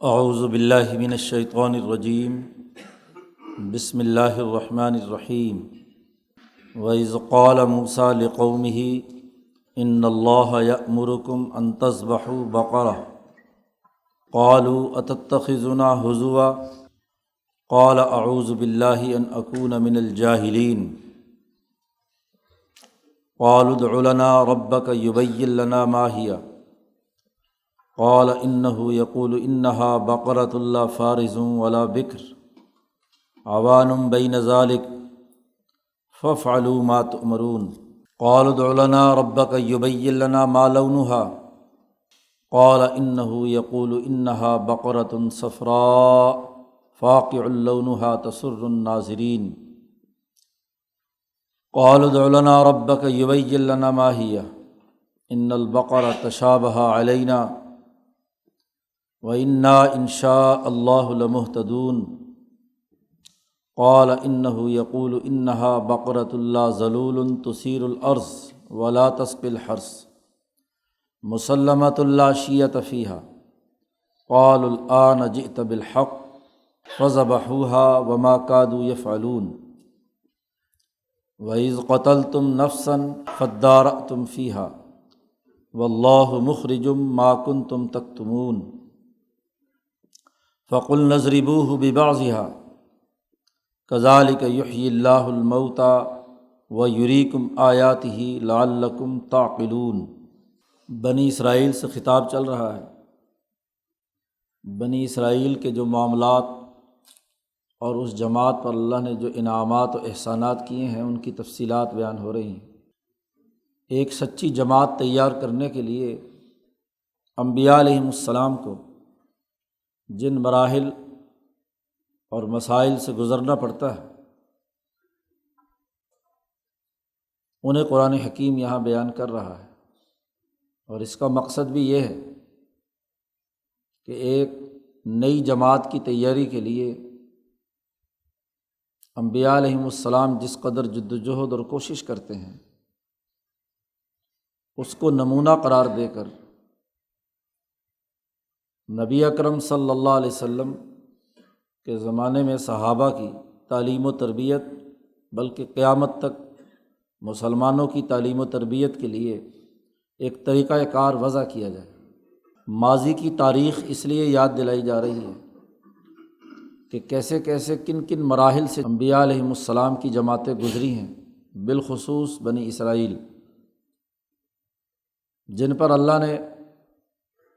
اعوذ باللہ من الشیطان الرجیم، بسم اللہ الرحمن الرحیم۔ وَإِذْ قَالَ مُوسَىٰ لِقَوْمِهِ إِنَّ اللَّهَ يَأْمُرُكُمْ أَن تَذْبَحُوا بَقَرَةً قَالُوا أَتَتَّخِذُنَا هُزُوًا قَالَ أَعُوذُ بِاللَّهِ أَنْ أَكُونَ مِنَ الْجَاهِلِينَ قَالُوا ادْعُ لَنَا رَبَّكَ يُبَيِّن لَنَا مَا هِيَ قال انه يقول انها بقرة لا فارض ولا بكر عوان بين ذلك فافعلوا ما تؤمرون قالوا ادع لنا ربك يبين لنا ما لونها قال انه يقول انها بقرة صفراء فاقع لونها تسر الناظرين قالوا ادع لنا ربك يبين لنا ما هي ان البقرة تشابه علينا وَإِنَّا إِن شَاءَ اللَّهُ لَمُهْتَدُونَ قَالَ إِنَّهُ يَقُولُ إِنَّهَا بَقَرَةٌ لَا ذَلُولٌ تُثِيرُ الْأَرْضَ وَلَا تَسْقِي الْحَرْثَ مُسَلَّمَةٌ لَا شِيَّةَ فِيهَا قَالُوا الْآنَ جِئْتَ بِالْحَقِّ فَذَبَحُوهَا وَمَا كَادُوا يَفْعَلُونَ وَإِذْ قَتَلْتُمْ نَفْسًا فَادَّارَأْتُمْ فِيهَا وَاللَّهُ مُخْرِجٌ مَا كُنتُمْ تَكْتُمُونَ فَقُلْنَا اضْرِبُوهُ بِبَعْضِهَا كَذَلِكَ يُحْيِي اللَّهُ الْمَوْتَىٰ وَيُرِيكُمْ آيَاتِهِ لَعَلَّكُمْ تَعْقِلُونَ۔ بنی اسرائیل سے خطاب چل رہا ہے۔ بنی اسرائیل کے جو معاملات اور اس جماعت پر اللہ نے جو انعامات و احسانات کیے ہیں ان کی تفصیلات بیان ہو رہی ہیں۔ ایک سچی جماعت تیار کرنے کے لیے انبیاء علیہم السلام کو جن مراحل اور مسائل سے گزرنا پڑتا ہے انہیں قرآن حکیم یہاں بیان کر رہا ہے، اور اس کا مقصد بھی یہ ہے کہ ایک نئی جماعت کی تیاری کے لیے انبیاء علیہم السلام جس قدر جد و جہد اور کوشش کرتے ہیں اس کو نمونہ قرار دے کر نبی اکرم صلی اللہ علیہ وسلم کے زمانے میں صحابہ کی تعلیم و تربیت، بلکہ قیامت تک مسلمانوں کی تعلیم و تربیت کے لیے ایک طریقہ کار وضع کیا جائے۔ ماضی کی تاریخ اس لیے یاد دلائی جا رہی ہے کہ کیسے کیسے کن کن مراحل سے انبیاء علیہم السلام کی جماعتیں گزری ہیں، بالخصوص بنی اسرائیل، جن پر اللہ نے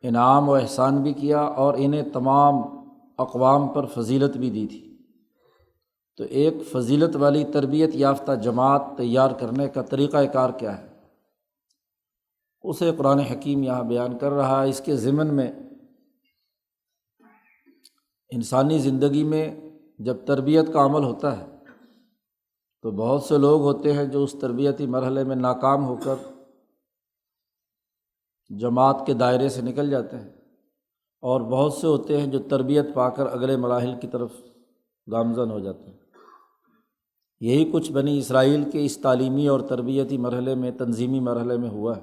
انعام و احسان بھی کیا اور انہیں تمام اقوام پر فضیلت بھی دی تھی۔ تو ایک فضیلت والی تربیت یافتہ جماعت تیار کرنے کا طریقہ کار کیا ہے، اسے قرآن حکیم یہاں بیان کر رہا ہے۔ اس کے ضمن میں انسانی زندگی میں جب تربیت کا عمل ہوتا ہے تو بہت سے لوگ ہوتے ہیں جو اس تربیتی مرحلے میں ناکام ہو کر جماعت کے دائرے سے نکل جاتے ہیں، اور بہت سے ہوتے ہیں جو تربیت پا کر اگلے مراحل کی طرف گامزن ہو جاتے ہیں۔ یہی کچھ بنی اسرائیل کے اس تعلیمی اور تربیتی مرحلے میں، تنظیمی مرحلے میں ہوا ہے۔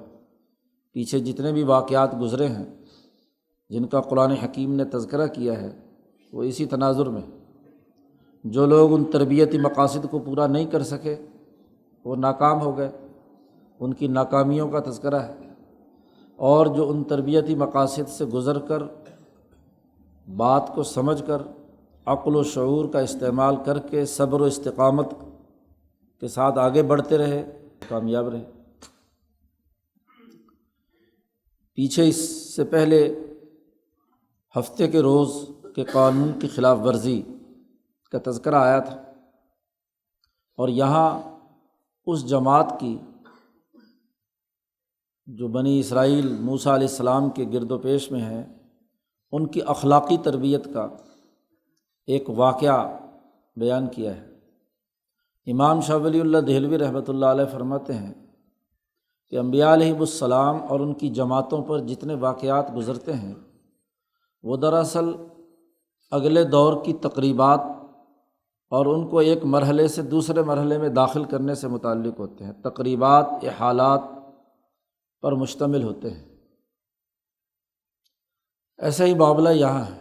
پیچھے جتنے بھی واقعات گزرے ہیں جن کا قرآن حکیم نے تذکرہ کیا ہے وہ اسی تناظر میں، جو لوگ ان تربیتی مقاصد کو پورا نہیں کر سکے وہ ناکام ہو گئے، ان کی ناکامیوں کا تذکرہ ہے، اور جو ان تربیتی مقاصد سے گزر کر بات کو سمجھ کر عقل و شعور کا استعمال کر کے صبر و استقامت کے ساتھ آگے بڑھتے رہے، کامیاب رہے۔ پیچھے اس سے پہلے ہفتے کے روز کے قانون کی خلاف ورزی کا تذکرہ آیا تھا، اور یہاں اس جماعت کی جو بنی اسرائیل موسیٰ علیہ السلام کے گرد و پیش میں ہیں ان کی اخلاقی تربیت کا ایک واقعہ بیان کیا ہے۔ امام شاہ ولی اللہ دہلوی رحمۃ اللہ علیہ فرماتے ہیں کہ انبیاء علیہم السلام اور ان کی جماعتوں پر جتنے واقعات گزرتے ہیں وہ دراصل اگلے دور کی تقریبات اور ان کو ایک مرحلے سے دوسرے مرحلے میں داخل کرنے سے متعلق ہوتے ہیں، تقریبات، احالات پر مشتمل ہوتے ہیں۔ ایسا ہی معاملہ یہاں ہے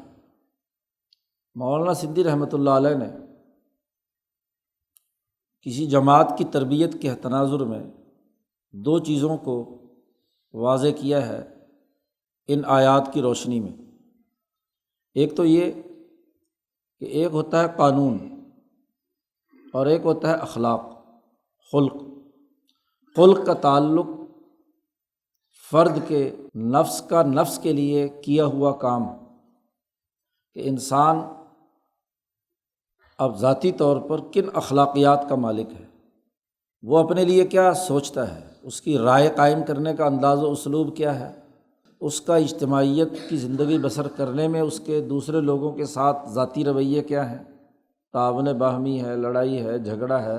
مولانا سندھی رحمۃ اللہ علیہ نے کسی جماعت کی تربیت کے تناظر میں دو چیزوں کو واضح کیا ہے ان آیات کی روشنی میں۔ ایک تو یہ کہ ایک ہوتا ہے قانون اور ایک ہوتا ہے اخلاق، خلق۔ خلق کا تعلق فرد کے نفس کا نفس کے لیے کیا ہوا کام کہ انسان اب ذاتی طور پر کن اخلاقیات کا مالک ہے، وہ اپنے لیے کیا سوچتا ہے، اس کی رائے قائم کرنے کا انداز و اسلوب کیا ہے، اس کا اجتماعیت کی زندگی بسر کرنے میں اس کے دوسرے لوگوں کے ساتھ ذاتی رویے کیا ہیں، تعاون باہمی ہے، لڑائی ہے، جھگڑا ہے،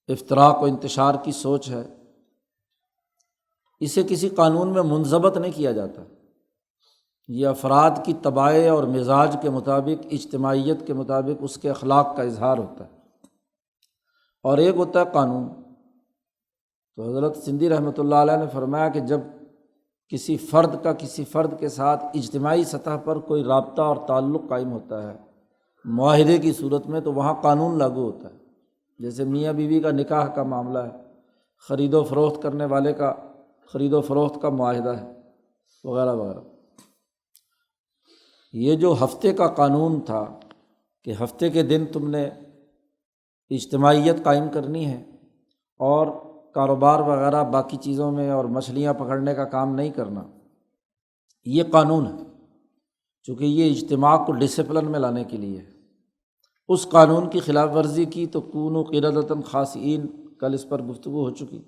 افتراق و انتشار کی سوچ ہے۔ اسے کسی قانون میں منضبط نہیں کیا جاتا، یہ افراد کی طباع اور مزاج کے مطابق، اجتماعیت کے مطابق اس کے اخلاق کا اظہار ہوتا ہے۔ اور ایک ہوتا ہے قانون۔ تو حضرت سندھی رحمۃ اللہ علیہ نے فرمایا کہ جب کسی فرد کے ساتھ اجتماعی سطح پر کوئی رابطہ اور تعلق قائم ہوتا ہے معاہدے کی صورت میں، تو وہاں قانون لاگو ہوتا ہے۔ جیسے میاں بیوی کا نکاح کا معاملہ ہے، خرید و فروخت کرنے والے کا خرید و فروخت کا معاہدہ ہے، وغیرہ وغیرہ۔ یہ جو ہفتے کا قانون تھا کہ ہفتے کے دن تم نے اجتماعیت قائم کرنی ہے اور کاروبار وغیرہ باقی چیزوں میں اور مچھلیاں پکڑنے کا کام نہیں کرنا، یہ قانون ہے، چونکہ یہ اجتماع کو ڈسپلن میں لانے کے لیے ہے۔ اس قانون کی خلاف ورزی کی تو کونوا قردۃ خاسئین، کل اس پر گفتگو ہو چکی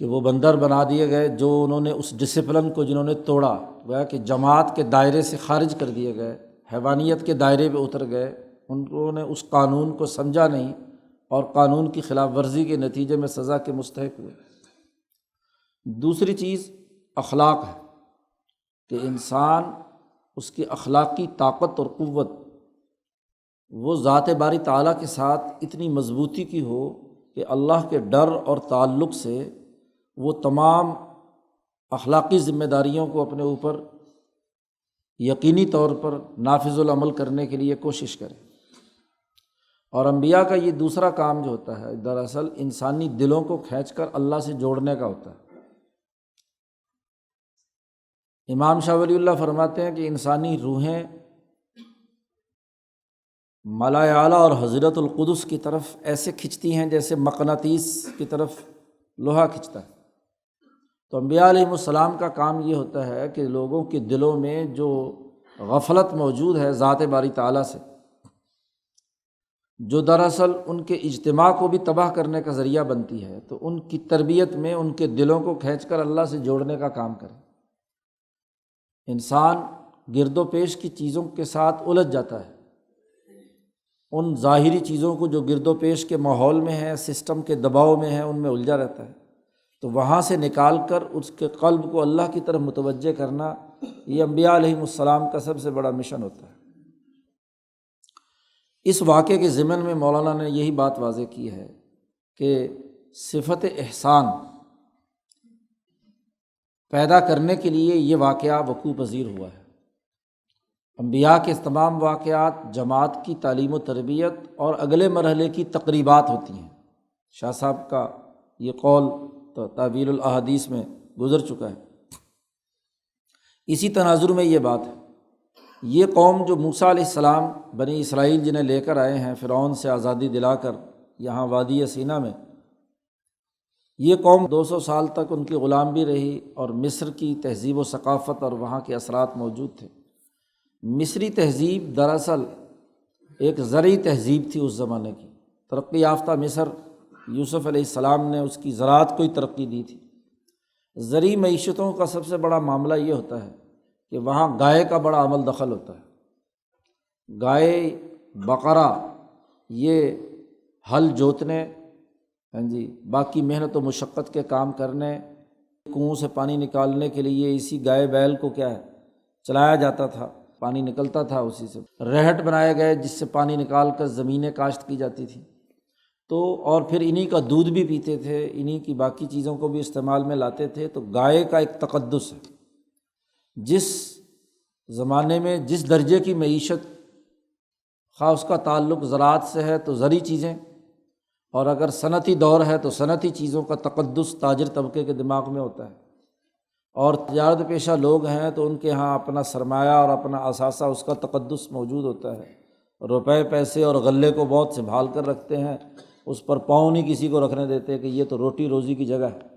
کہ وہ بندر بنا دیے گئے جو انہوں نے اس ڈسپلن کو جنہوں نے توڑا، گویا کہ جماعت کے دائرے سے خارج کر دیے گئے، حیوانیت کے دائرے پہ اتر گئے، انہوں نے اس قانون کو سمجھا نہیں اور قانون کی خلاف ورزی کے نتیجے میں سزا کے مستحق ہوئے۔ دوسری چیز اخلاق ہے کہ انسان، اس کی اخلاقی طاقت اور قوت وہ ذات باری تعالیٰ کے ساتھ اتنی مضبوطی کی ہو کہ اللہ کے ڈر اور تعلق سے وہ تمام اخلاقی ذمہ داریوں کو اپنے اوپر یقینی طور پر نافذ العمل کرنے کے لیے کوشش کرے۔ اور انبیاء کا یہ دوسرا کام جو ہوتا ہے، دراصل انسانی دلوں کو کھینچ کر اللہ سے جوڑنے کا ہوتا ہے۔ امام شاہ ولی اللہ فرماتے ہیں کہ انسانی روحیں ملائے اعلیٰ اور حضرت القدس کی طرف ایسے کھنچتی ہیں جیسے مقناطیس کی طرف لوہا کھنچتا ہے۔ تو انبیاء علیہم السلام کا کام یہ ہوتا ہے کہ لوگوں کے دلوں میں جو غفلت موجود ہے ذات باری تعالیٰ سے، جو دراصل ان کے اجتماع کو بھی تباہ کرنے کا ذریعہ بنتی ہے، تو ان کی تربیت میں ان کے دلوں کو کھینچ کر اللہ سے جوڑنے کا کام کریں۔ انسان گرد و پیش کی چیزوں کے ساتھ الجھ جاتا ہے، ان ظاہری چیزوں کو جو گرد و پیش کے ماحول میں ہے، سسٹم کے دباؤ میں ہے، ان میں الجھا رہتا ہے۔ تو وہاں سے نکال کر اس کے قلب کو اللہ کی طرف متوجہ کرنا، یہ انبیاء علیہم السلام کا سب سے بڑا مشن ہوتا ہے۔ اس واقعے کے ضمن میں مولانا نے یہی بات واضح کی ہے کہ صفت احسان پیدا کرنے کے لیے یہ واقعہ وقوع پذیر ہوا ہے۔ انبیاء کے تمام واقعات جماعت کی تعلیم و تربیت اور اگلے مرحلے کی تقریبات ہوتی ہیں۔ شاہ صاحب کا یہ قول تو تعویل الاحادیث میں گزر چکا ہے۔ اسی تناظر میں یہ بات ہے، یہ قوم جو موسیٰ علیہ السلام بنی اسرائیل جنہیں لے کر آئے ہیں فرعون سے آزادی دلا کر یہاں وادی سینا میں، یہ قوم 200 سال تک ان کی غلام بھی رہی اور مصر کی تہذیب و ثقافت اور وہاں کے اثرات موجود تھے۔ مصری تہذیب دراصل ایک زرعی تہذیب تھی اس زمانے کی، ترقی یافتہ مصر، یوسف علیہ السلام نے اس کی زراعت کو ہی ترقی دی تھی۔ زرعی معیشتوں کا سب سے بڑا معاملہ یہ ہوتا ہے کہ وہاں گائے کا بڑا عمل دخل ہوتا ہے۔ گائے، بقرہ، یہ ہل جوتنے، باقی محنت و مشقت کے کام کرنے، کنویں سے پانی نکالنے کے لیے اسی گائے بیل کو کیا ہے چلایا جاتا تھا، پانی نکلتا تھا اسی سے۔ رہٹ بنائے گئے جس سے پانی نکال کر زمینیں کاشت کی جاتی تھی، تو اور پھر انہی کا دودھ بھی پیتے تھے، انہی کی باقی چیزوں کو بھی استعمال میں لاتے تھے۔ تو گائے کا ایک تقدس ہے، جس زمانے میں جس درجے کی معیشت، خواہ اس کا تعلق زراعت سے ہے تو زرعی چیزیں، اور اگر صنعتی دور ہے تو صنعتی چیزوں کا تقدس تاجر طبقے کے دماغ میں ہوتا ہے، اور تجارت پیشہ لوگ ہیں تو ان کے ہاں اپنا سرمایہ اور اپنا اثاثہ، اس کا تقدس موجود ہوتا ہے، روپے پیسے اور غلے کو بہت سنبھال کر رکھتے ہیں، اس پر پاؤں نہیں کسی کو رکھنے دیتے کہ یہ تو روٹی روزی کی جگہ ہے،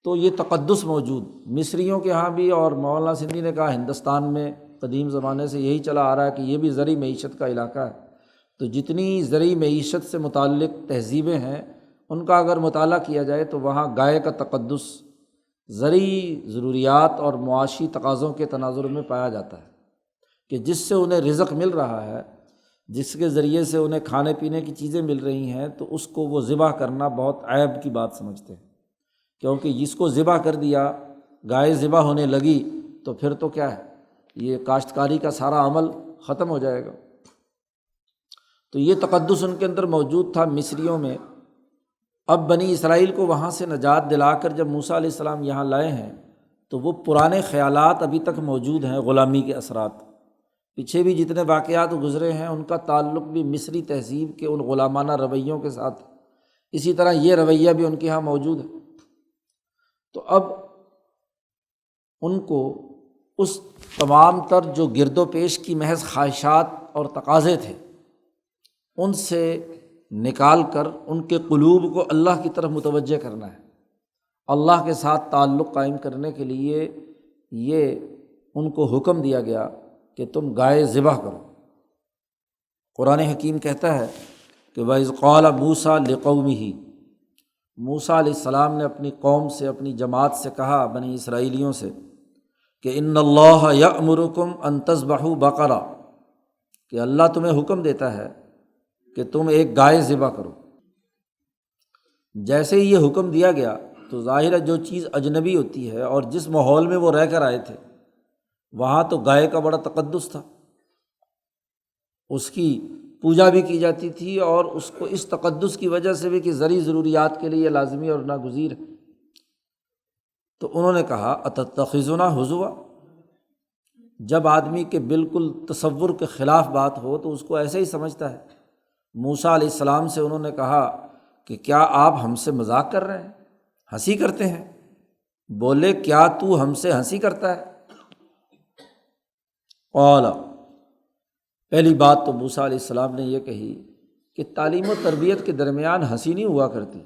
تو یہ تقدس موجود مصریوں کے ہاں بھی، اور مولانا سندھی نے کہا ہندوستان میں قدیم زمانے سے یہی چلا آ رہا ہے کہ یہ بھی زرعی معیشت کا علاقہ ہے، تو جتنی زرعی معیشت سے متعلق تہذیبیں ہیں ان کا اگر مطالعہ کیا جائے تو وہاں گائے کا تقدس زرعی ضروریات اور معاشی تقاضوں کے تناظر میں پایا جاتا ہے کہ جس سے انہیں رزق مل رہا ہے، جس کے ذریعے سے انہیں کھانے پینے کی چیزیں مل رہی ہیں، تو اس کو وہ ذبح کرنا بہت عیب کی بات سمجھتے ہیں، کیونکہ جس کو ذبح کر دیا، گائے ذبح ہونے لگی تو پھر تو کیا ہے، یہ کاشتکاری کا سارا عمل ختم ہو جائے گا۔ تو یہ تقدس ان کے اندر موجود تھا مصریوں میں۔ اب بنی اسرائیل کو وہاں سے نجات دلا کر جب موسیٰ علیہ السلام یہاں لائے ہیں تو وہ پرانے خیالات ابھی تک موجود ہیں، غلامی کے اثرات۔ پیچھے بھی جتنے واقعات گزرے ہیں ان کا تعلق بھی مصری تہذیب کے ان غلامانہ رویوں کے ساتھ، اسی طرح یہ رویہ بھی ان کے یہاں موجود ہے۔ تو اب ان کو اس تمام تر جو گرد و پیش کی محض خواہشات اور تقاضے تھے ان سے نکال کر ان کے قلوب کو اللہ کی طرف متوجہ کرنا ہے، اللہ کے ساتھ تعلق قائم کرنے کے لیے یہ ان کو حکم دیا گیا کہ تم گائے ذبح کرو۔ قرآن حکیم کہتا ہے کہ وَإِذْ قَالَ مُوسَىٰ لِقَوْمِهِ، موسیٰ علیہ السلام نے اپنی قوم سے، اپنی جماعت سے کہا، بنی اسرائیلیوں سے، کہ ان اللہ یأمرکم ان تذبحوا بقرہ، کہ اللہ تمہیں حکم دیتا ہے کہ تم ایک گائے ذبح کرو۔ جیسے ہی یہ حکم دیا گیا تو ظاہر ہے جو چیز اجنبی ہوتی ہے اور جس ماحول میں وہ رہ کر آئے تھے وہاں تو گائے کا بڑا تقدس تھا، اس کی پوجا بھی کی جاتی تھی، اور اس کو اس تقدس کی وجہ سے بھی کہ زرعی ضروریات کے لیے لازمی اور ناگزیر ہے۔ تو انہوں نے کہا اتتخذنا ہزوا، جب آدمی کے بالکل تصور کے خلاف بات ہو تو اس کو ایسے ہی سمجھتا ہے۔ موسیٰ علیہ السلام سے انہوں نے کہا کہ کیا آپ ہم سے مذاق کر رہے ہیں، ہنسی کرتے ہیں؟ بولے کیا تو ہم سے ہنسی کرتا ہے؟ قال، پہلی بات تو موسیٰ علیہ السلام نے یہ کہی کہ تعلیم و تربیت کے درمیان ہنسی نہیں ہوا کرتی۔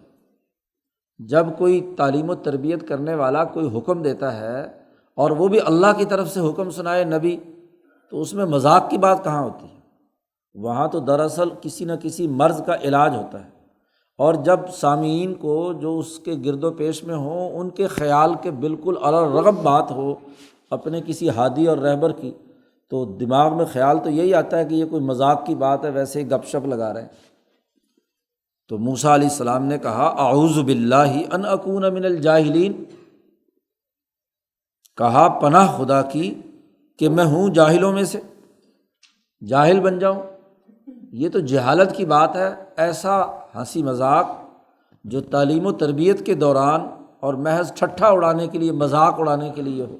جب کوئی تعلیم و تربیت کرنے والا کوئی حکم دیتا ہے اور وہ بھی اللہ کی طرف سے حکم سنائے نبی، تو اس میں مذاق کی بات کہاں ہوتی ہے؟ وہاں تو دراصل کسی نہ کسی مرض کا علاج ہوتا ہے، اور جب سامعین کو جو اس کے گرد و پیش میں ہوں ان کے خیال کے بالکل علی الرغم بات ہو اپنے کسی ہادی اور رہبر کی، تو دماغ میں خیال تو یہی آتا ہے کہ یہ کوئی مذاق کی بات ہے، ویسے ہی گپ شپ لگا رہے ہیں۔ تو موسیٰ علیہ السلام نے کہا اعوذ باللہ ان اکون من الجاہلین، کہا پناہ خدا کی کہ میں ہوں جاہلوں میں سے، جاہل بن جاؤں۔ یہ تو جہالت کی بات ہے، ایسا ہنسی مذاق جو تعلیم و تربیت کے دوران اور محض ٹھٹھا اڑانے کے لیے، مذاق اڑانے کے لیے ہو،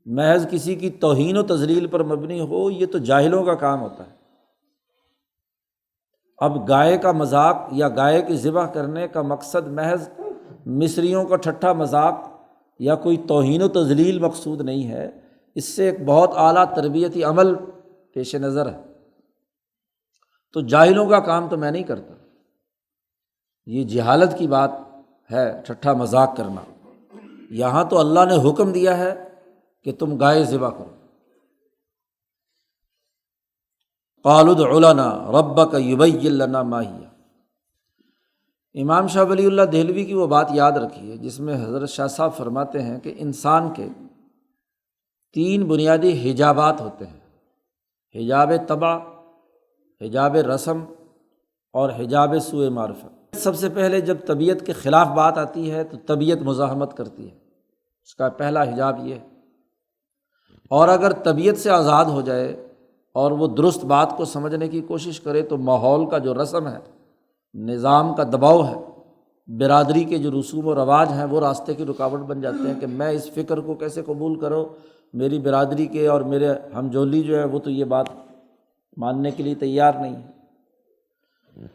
محض کسی کی توہین و تذلیل پر مبنی ہو، یہ تو جاہلوں کا کام ہوتا ہے۔ اب گائے کا مذاق یا گائے کی ذبح کرنے کا مقصد محض مصریوں کا ٹھٹھا مذاق یا کوئی توہین و تذلیل مقصود نہیں ہے، اس سے ایک بہت اعلیٰ تربیتی عمل پیش نظر ہے۔ تو جاہلوں کا کام تو میں نہیں کرتا، یہ جہالت کی بات ہے ٹھٹھا مذاق کرنا۔ یہاں تو اللہ نے حکم دیا ہے کہ تم گائے ذبح کرو۔ قالوا ادع لنا ربک یبین لنا ما ہی۔ امام شاہ ولی اللہ دہلوی کی وہ بات یاد رکھیے جس میں حضرت شاہ صاحب فرماتے ہیں کہ انسان کے 3 بنیادی حجابات ہوتے ہیں، حجاب طبع، حجاب رسم اور حجاب سوء معرفت۔ سب سے پہلے جب طبیعت کے خلاف بات آتی ہے تو طبیعت مزاحمت کرتی ہے، اس کا پہلا حجاب یہ ہے۔ اور اگر طبیعت سے آزاد ہو جائے اور وہ درست بات کو سمجھنے کی کوشش کرے تو ماحول کا جو رسم ہے، نظام کا دباؤ ہے، برادری کے جو رسوم و رواج ہیں وہ راستے کی رکاوٹ بن جاتے ہیں کہ میں اس فکر کو کیسے قبول کروں، میری برادری کے اور میرے ہمجولی جو ہے وہ تو یہ بات ماننے کے لیے تیار نہیں ہے۔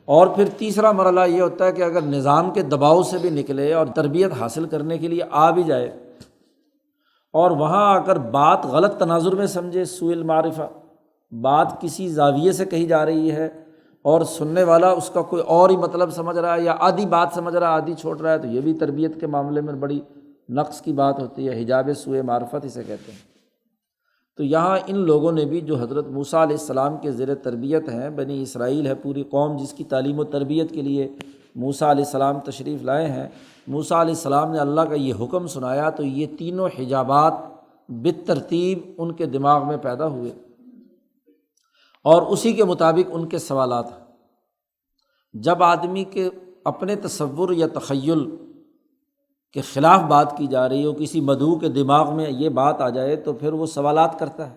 اور پھر تیسرا مرحلہ یہ ہوتا ہے کہ اگر نظام کے دباؤ سے بھی نکلے اور تربیت حاصل کرنے کے لیے آ بھی جائے اور وہاں آ کر بات غلط تناظر میں سمجھے، سوء المعرفہ، بات کسی زاویے سے کہی جا رہی ہے اور سننے والا اس کا کوئی اور ہی مطلب سمجھ رہا ہے یا آدھی بات سمجھ رہا ہے آدھی چھوڑ رہا ہے، تو یہ بھی تربیت کے معاملے میں بڑی نقص کی بات ہوتی ہے، حجاب سوء معرفت اسے کہتے ہیں۔ تو یہاں ان لوگوں نے بھی جو حضرت موسیٰ علیہ السلام کے زیر تربیت ہیں، بنی اسرائیل ہے پوری قوم جس کی تعلیم و تربیت کے لیے موسیٰ علیہ السلام تشریف لائے ہیں، موسیٰ علیہ السلام نے اللہ کا یہ حکم سنایا تو یہ تینوں حجابات بالترتیب ان کے دماغ میں پیدا ہوئے اور اسی کے مطابق ان کے سوالات ہیں۔ جب آدمی کے اپنے تصور یا تخیل کے خلاف بات کی جا رہی ہو، کسی مدعو کے دماغ میں یہ بات آ جائے تو پھر وہ سوالات کرتا ہے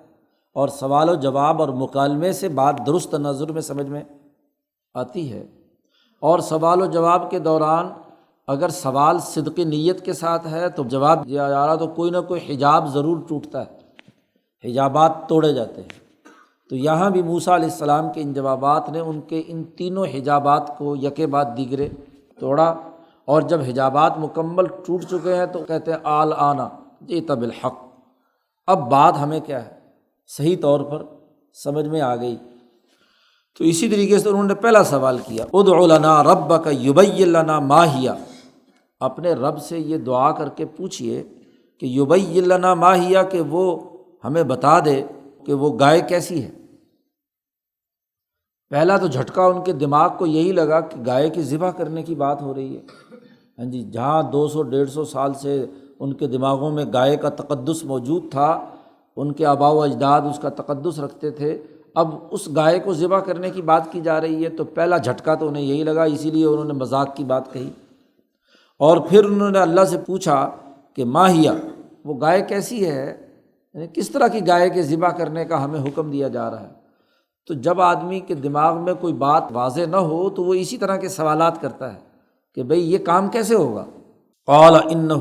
اور سوال و جواب اور مکالمے سے بات درست نظر میں سمجھ میں آتی ہے۔ اور سوال و جواب کے دوران اگر سوال صدق نیت کے ساتھ ہے تو جواب دیا جا رہا تو کوئی نہ کوئی حجاب ضرور ٹوٹتا ہے، حجابات توڑے جاتے ہیں۔ تو یہاں بھی موسیٰ علیہ السلام کے ان جوابات نے ان کے ان تینوں حجابات کو یکے بعد دیگرے توڑا، اور جب حجابات مکمل ٹوٹ چکے ہیں تو کہتے ہیں الآن جئت بالحق، اب بات ہمیں کیا ہے صحیح طور پر سمجھ میں آ گئی۔ تو اسی طریقے سے انہوں نے پہلا سوال کیا ادع لنا ربک یبین لنا ما ہی، اپنے رب سے یہ دعا کر کے پوچھئے کہ یبین لنا ما ہی، کہ وہ ہمیں بتا دے کہ وہ گائے کیسی ہے۔ پہلا تو جھٹکا ان کے دماغ کو یہی لگا کہ گائے کی ذبح کرنے کی بات ہو رہی ہے، ہاں جی، جہاں 200-150 سال سے ان کے دماغوں میں گائے کا تقدس موجود تھا، ان کے آباء و اجداد اس کا تقدس رکھتے تھے، اب اس گائے کو ذبح کرنے کی بات کی جا رہی ہے، تو پہلا جھٹکا تو انہیں یہی لگا، اسی لیے انہوں نے مذاق کی بات کہی۔ اور پھر انہوں نے اللہ سے پوچھا کہ ما ہی، وہ گائے کیسی ہے، یعنی کس طرح کی گائے کے ذبح کرنے کا ہمیں حکم دیا جا رہا ہے۔ تو جب آدمی کے دماغ میں کوئی بات واضح نہ ہو تو وہ اسی طرح کے سوالات کرتا ہے کہ بھئی یہ کام کیسے ہوگا۔ قال انہ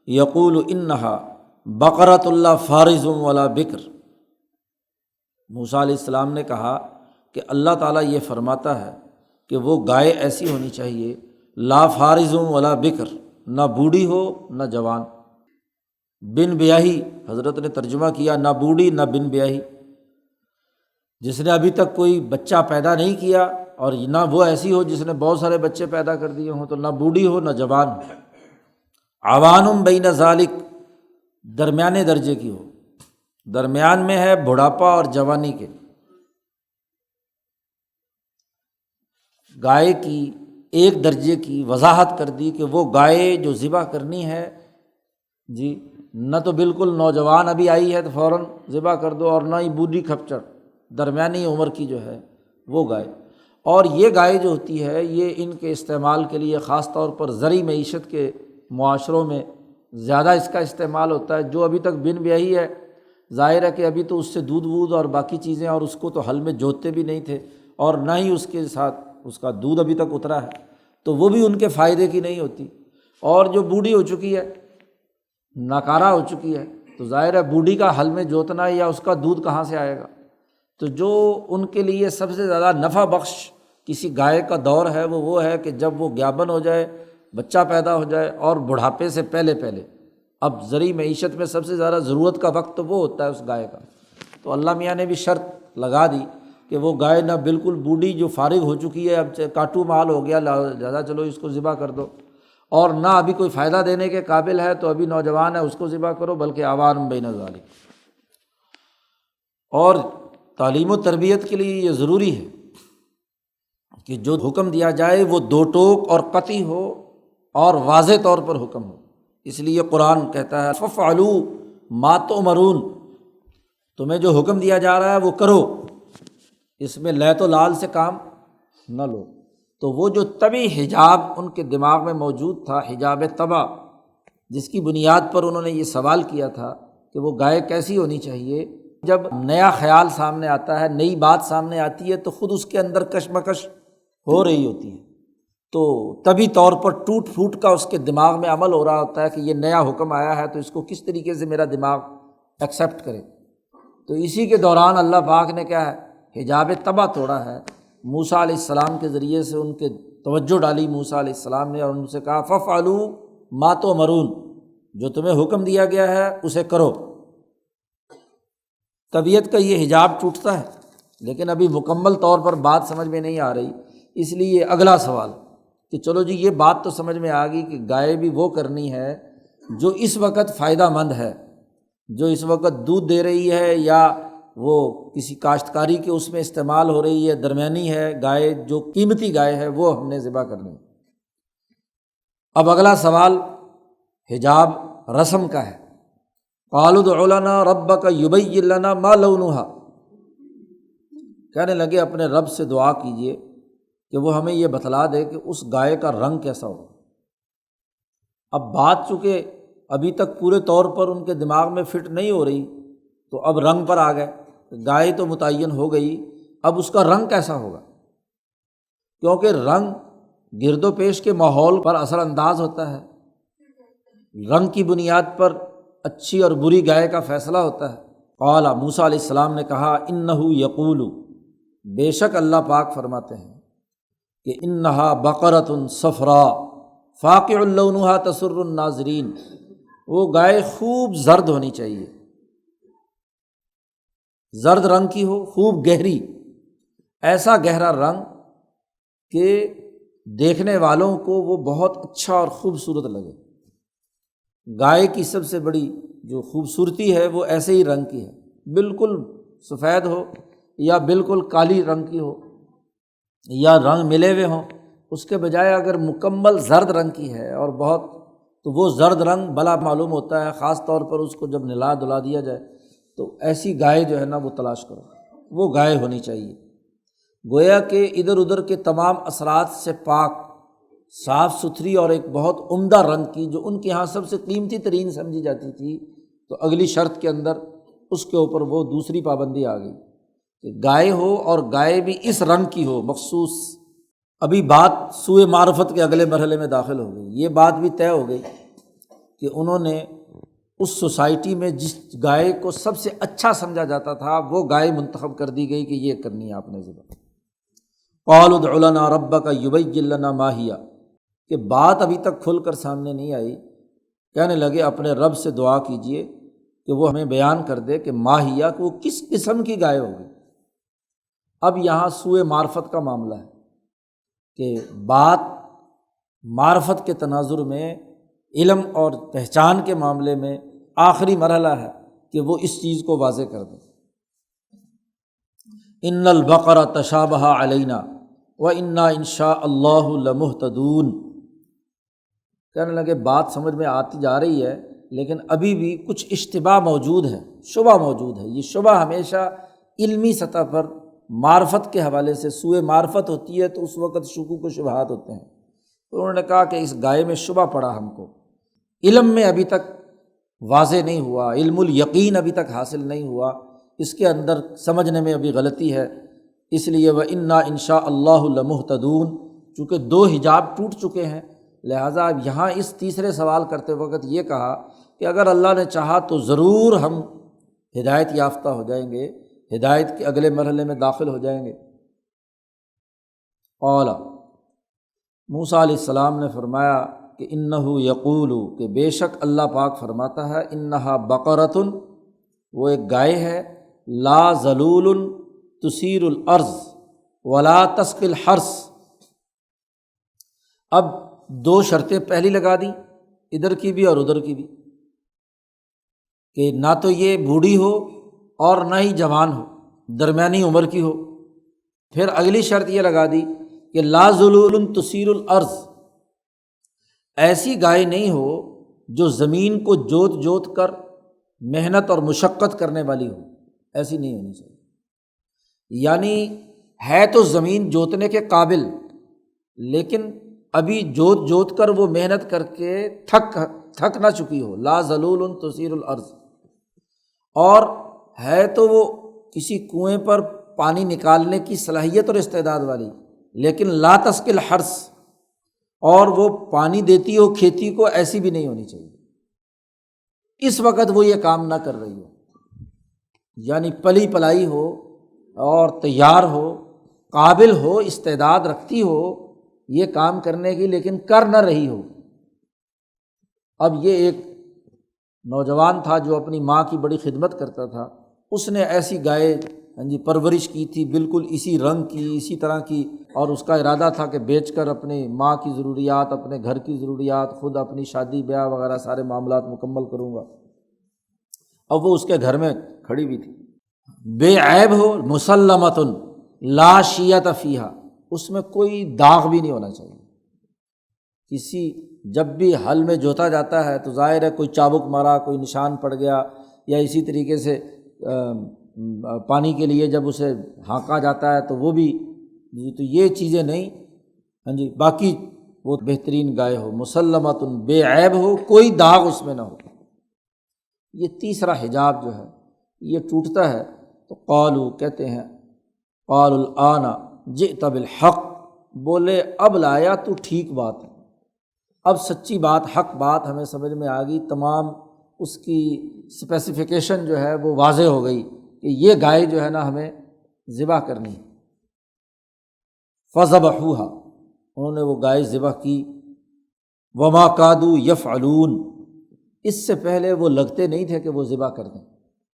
یقول انہا بقرۃ لا فارض ولا بکر، موسیٰ علیہ السلام نے کہا کہ اللہ تعالیٰ یہ فرماتا ہے کہ وہ گائے ایسی ہونی چاہیے لا فارض ولا بکر، نہ بوڑھی ہو نہ جوان، بن بیاہی، حضرت نے ترجمہ کیا نہ بوڑھی نہ بن بیاہی، جس نے ابھی تک کوئی بچہ پیدا نہیں کیا، اور نہ وہ ایسی ہو جس نے بہت سارے بچے پیدا کر دیے ہوں، تو نہ بوڑھی ہو نہ جوان ہو، عوان بین ذالک، درمیانے درجے کی ہو، درمیان میں ہے بڑھاپا اور جوانی کے۔ گائے کی ایک درجے کی وضاحت کر دی کہ وہ گائے جو ذبح کرنی ہے جی، نہ تو بالکل نوجوان ابھی آئی ہے تو فوراً ذبح کر دو، اور نہ ہی بوڑھی کھپچر، درمیانی عمر کی جو ہے وہ گائے۔ اور یہ گائے جو ہوتی ہے یہ ان کے استعمال کے لیے خاص طور پر زرعی معیشت کے معاشروں میں زیادہ اس کا استعمال ہوتا ہے۔ جو ابھی تک بن بیاہی ہے، ظاہر ہے کہ ابھی تو اس سے دودھ وودھ اور باقی چیزیں، اور اس کو تو ہل میں جوتتے بھی نہیں تھے، اور نہ ہی اس کے ساتھ اس کا دودھ ابھی تک اترا ہے، تو وہ بھی ان کے فائدے کی نہیں ہوتی۔ اور جو بوڑھی ہو چکی ہے، ناکارہ ہو چکی ہے، تو ظاہر ہے بوڑھی کا ہل میں جوتنا یا اس کا دودھ کہاں سے آئے گا۔ تو جو ان کے لیے سب سے زیادہ نفع بخش کسی گائے کا دور ہے وہ ہے کہ جب وہ گیابن ہو جائے، بچہ پیدا ہو جائے، اور بڑھاپے سے پہلے پہلے۔ اب زرعی معیشت میں سب سے زیادہ ضرورت کا وقت تو وہ ہوتا ہے اس گائے کا۔ تو اللہ میاں نے بھی شرط لگا دی کہ وہ گائے نہ بالکل بوڑھی جو فارغ ہو چکی ہے، اب کاٹو مال ہو گیا، زیادہ چلو اس کو ذبح کر دو، اور نہ ابھی کوئی فائدہ دینے کے قابل ہے تو ابھی نوجوان ہے اس کو ذبح کرو، بلکہ عوان بین ذالک۔ اور تعلیم و تربیت کے لیے یہ ضروری ہے کہ جو حکم دیا جائے وہ دو ٹوک اور قطعی ہو اور واضح طور پر حکم ہو۔ اس لیے قرآن کہتا ہے فَافْعَلُوا مَا تُؤْمَرُونَ، تمہیں جو حکم دیا جا رہا ہے وہ کرو، اس میں لیت و لال سے کام نہ لو۔ تو وہ جو طبعی حجاب ان کے دماغ میں موجود تھا، حجاب طبع، جس کی بنیاد پر انہوں نے یہ سوال کیا تھا کہ وہ گائے کیسی ہونی چاہیے، جب نیا خیال سامنے آتا ہے، نئی بات سامنے آتی ہے تو خود اس کے اندر کشمکش ہو رہی ہوتی ہے، تو طبی طور پر ٹوٹ پھوٹ کا اس کے دماغ میں عمل ہو رہا ہوتا ہے کہ یہ نیا حکم آیا ہے تو اس کو کس طریقے سے میرا دماغ ایکسیپٹ کرے۔ تو اسی کے دوران اللہ پاک نے کیا ہے حجاب طبع توڑا ہے، موسیٰ علیہ السلام کے ذریعے سے ان کے توجہ ڈالی موسیٰ علیہ السلام نے، اور ان سے کہا فَافْعَلُوا مَا تُؤْمَرُونَ، جو تمہیں حکم دیا گیا ہے اسے کرو۔ طبیعت کا یہ حجاب ٹوٹتا ہے، لیکن ابھی مکمل طور پر بات سمجھ میں نہیں آ رہی، اس لیے اگلا سوال کہ چلو جی یہ بات تو سمجھ میں آ گئی کہ گائے بھی وہ کرنی ہے جو اس وقت فائدہ مند ہے، جو اس وقت دودھ دے رہی ہے یا وہ کسی کاشتکاری کے اس میں استعمال ہو رہی ہے، درمیانی ہے گائے، جو قیمتی گائے ہے وہ ہم نے ذبح کرنی ہے۔ اب اگلا سوال حجاب رسم کا ہے۔ قالوا ادع لنا ربک یبین لنا ما لونھا، کہنے لگے اپنے رب سے دعا کیجیے کہ وہ ہمیں یہ بتلا دے کہ اس گائے کا رنگ کیسا ہو۔ اب بات چونکہ ابھی تک پورے طور پر ان کے دماغ میں فٹ نہیں ہو رہی، تو اب رنگ پر آ گئے، گائے تو متعین ہو گئی، اب اس کا رنگ کیسا ہوگا، کیونکہ رنگ گرد و پیش کے ماحول پر اثر انداز ہوتا ہے، رنگ کی بنیاد پر اچھی اور بری گائے کا فیصلہ ہوتا ہے۔ قال موسیٰ علیہ السلام نے کہا انہ یقول، بے شک اللہ پاک فرماتے ہیں کہ انہا بقرۃ صفراء فاقع لونھا تسر الناظرین، وہ گائے خوب زرد ہونی چاہیے، زرد رنگ کی ہو، خوب گہری، ایسا گہرا رنگ کہ دیکھنے والوں کو وہ بہت اچھا اور خوبصورت لگے۔ گائے کی سب سے بڑی جو خوبصورتی ہے وہ ایسے ہی رنگ کی ہے، بالکل سفید ہو یا بالکل کالی رنگ کی ہو یا رنگ ملے ہوئے ہوں، اس کے بجائے اگر مکمل زرد رنگ کی ہے اور بہت، تو وہ زرد رنگ بھلا معلوم ہوتا ہے، خاص طور پر اس کو جب نلا دلا دیا جائے تو ایسی گائے جو ہے نا وہ تلاش کرو، وہ گائے ہونی چاہیے، گویا کہ ادھر ادھر کے تمام اثرات سے پاک، صاف ستھری اور ایک بہت عمدہ رنگ کی، جو ان کے ہاں سب سے قیمتی ترین سمجھی جاتی تھی۔ تو اگلی شرط کے اندر اس کے اوپر وہ دوسری پابندی آ گئی کہ گائے ہو اور گائے بھی اس رنگ کی ہو مخصوص۔ ابھی بات سوئے معرفت کے اگلے مرحلے میں داخل ہو گئی، یہ بات بھی طے ہو گئی کہ انہوں نے اس سوسائٹی میں جس گائے کو سب سے اچھا سمجھا جاتا تھا وہ گائے منتخب کر دی گئی کہ یہ کرنی ہے آپ نے ذبح۔ قالوا ادع لنا ربک یبین لنا ما ہی، کہ بات ابھی تک کھل کر سامنے نہیں آئی، کہنے لگے اپنے رب سے دعا کیجیے کہ وہ ہمیں بیان کر دے کہ ماہیہ کہ وہ کس قسم کی گائے ہوگی۔ اب یہاں سوئے معرفت کا معاملہ ہے کہ بات معرفت کے تناظر میں، علم اور پہچان کے معاملے میں آخری مرحلہ ہے کہ وہ اس چیز کو واضح کر دیں۔ ان البقرہ تشابہ علینا وَإِنَّا إِن شَاءَ اللَّهُ لَمُهْتَدُونَ، کہنے لگے بات سمجھ میں آتی جا رہی ہے، لیکن ابھی بھی کچھ اشتباہ موجود ہے، شبہ موجود ہے۔ یہ شبہ ہمیشہ علمی سطح پر معرفت کے حوالے سے، سوئے معرفت ہوتی ہے تو اس وقت شکوک و شبہات ہوتے ہیں۔ تو انہوں نے کہا کہ اس گائے میں شبہ پڑا ہم کو، علم میں ابھی تک واضح نہیں ہوا، علم الیقین ابھی تک حاصل نہیں ہوا، اس کے اندر سمجھنے میں ابھی غلطی ہے، اس لیے وَإِنَّا إِن شَاءَ اللَّهُ لَمُهْتَدُونَ، چونکہ دو حجاب ٹوٹ چکے ہیں، لہٰذا اب یہاں اس تیسرے سوال کرتے وقت یہ کہا کہ اگر اللہ نے چاہا تو ضرور ہم ہدایت یافتہ ہو جائیں گے، ہدایت کے اگلے مرحلے میں داخل ہو جائیں گے۔ قال، موسیٰ علیہ السلام نے فرمایا کہ انہ یقول، کہ بے شک اللہ پاک فرماتا ہے، انہا بقرۃ، وہ ایک گائے ہے، لا ذلول تثیر الارض ولا تسقی الحرث۔ اب دو شرطیں پہلی لگا دیں، ادھر کی بھی اور ادھر کی بھی، کہ نہ تو یہ بوڑھی ہو اور نہ ہی جوان ہو، درمیانی عمر کی ہو۔ پھر اگلی شرط یہ لگا دی کہ لا ذلول تثیر الارض، ایسی گائے نہیں ہو جو زمین کو جوت جوت کر محنت اور مشقت کرنے والی ہو، ایسی نہیں ہونی چاہیے۔ یعنی ہے تو زمین جوتنے کے قابل، لیکن ابھی جوت جوت کر وہ محنت کر کے تھک نہ چکی ہو، لا ذلول تثیر الارض۔ اور ہے تو وہ کسی کنویں پر پانی نکالنے کی صلاحیت اور استعداد والی، لیکن لا تسقی الحرث، اور وہ پانی دیتی ہو کھیتی کو، ایسی بھی نہیں ہونی چاہیے اس وقت وہ یہ کام نہ کر رہی ہو، یعنی پلی پلائی ہو اور تیار ہو، قابل ہو، استعداد رکھتی ہو یہ کام کرنے کی، لیکن کر نہ رہی ہو۔ اب یہ ایک نوجوان تھا جو اپنی ماں کی بڑی خدمت کرتا تھا، اس نے ایسی گائے پرورش کی تھی، بالکل اسی رنگ کی، اسی طرح کی، اور اس کا ارادہ تھا کہ بیچ کر اپنی ماں کی ضروریات، اپنے گھر کی ضروریات، خود اپنی شادی بیاہ وغیرہ سارے معاملات مکمل کروں گا۔ اب وہ اس کے گھر میں کھڑی ہوئی تھی، بے عیب ہو، مسلمۃ لا شیۃ فیہا، اس میں کوئی داغ بھی نہیں ہونا چاہیے۔ کسی جب بھی ہل میں جوتا جاتا ہے تو ظاہر ہے کوئی چابک مارا، کوئی نشان پڑ گیا، یا اسی طریقے سے پانی کے لیے جب اسے ہانکا جاتا ہے تو وہ بھی، تو یہ چیزیں نہیں، باقی وہ بہترین گائے ہو، مسلمۃ بے عیب ہو، کوئی داغ اس میں نہ ہو۔ یہ تیسرا حجاب جو ہے یہ ٹوٹتا ہے تو قالوا کہتے ہیں، قال الآن جئت بالحق، بولے اب لایا تو ٹھیک بات ہے، اب سچی بات، حق بات ہمیں سمجھ میں آ گئی، تمام اس کی اسپیسیفیکیشن جو ہے وہ واضح ہو گئی کہ یہ گائے جو ہے نا ہمیں ذبح کرنی ہے۔ فذبحوها، انہوں نے وہ گائے ذبح کی، وما کادوا یفعلون، اس سے پہلے وہ لگتے نہیں تھے کہ وہ ذبح کر دیں،